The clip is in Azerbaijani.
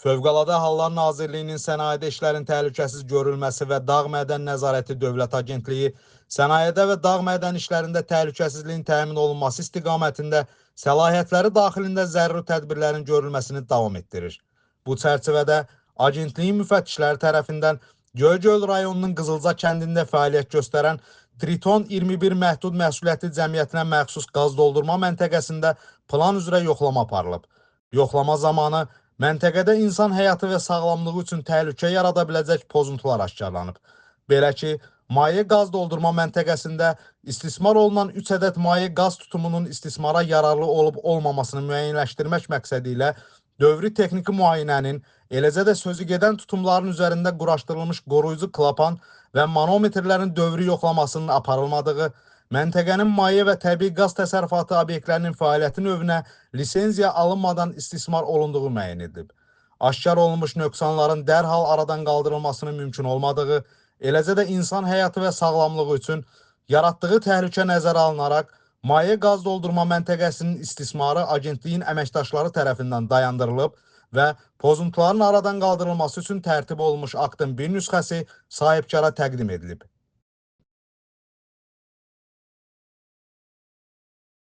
Fövqəladə Hallar Nazirliyinin sənayedə işlərin təhlükəsiz görülməsi və Dağ Mədən Nəzarəti Dövlət Agentliyi sənayedə və dağ mədən işlərində təhlükəsizliyin təmin olunması istiqamətində səlahiyyətləri daxilində zəruri tədbirlərin görülməsini davam etdirir. Bu çərçivədə agentliyin müfəttişləri tərəfindən Göygöl rayonunun Qızılca kəndində fəaliyyət göstərən Triton 21 məhdud məsuliyyətli cəmiyyətinə məxsus qaz doldurma məntəqəsində plan üzrə yoxlama aparılıb. Yoxlama zamanı məntəqədə insan həyatı və sağlamlığı üçün təhlükə yarada biləcək pozuntular aşkarlanıb. Belə ki, maye qaz doldurma məntəqəsində istismar olunan 3 ədəd maye qaz tutumunun istismara yararlı olub-olmamasını müəyyənləşdirmək məqsədi ilə dövri texniki müayinənin, eləcə də sözü gedən tutumların üzərində quraşdırılmış qoruyucu klapan və manometrlərin dövri yoxlamasının aparılmadığı, məntəqənin maye və təbii qaz təsərrüfatı obyektlərinin fəaliyyəti növünə lisenziya alınmadan istismar olunduğu müəyyən edilib. Aşkar olunmuş nöqsanların dərhal aradan qaldırılmasının mümkün olmadığı, eləcə də insan həyatı və sağlamlığı üçün yaratdığı təhlükə nəzərə alınaraq, maye qaz doldurma məntəqəsinin istismarı agentliyin əməkdaşları tərəfindən dayandırılıb və pozuntuların aradan qaldırılması üçün tərtib olunmuş aktın bir nüsxəsi sahibkara təqdim edilib.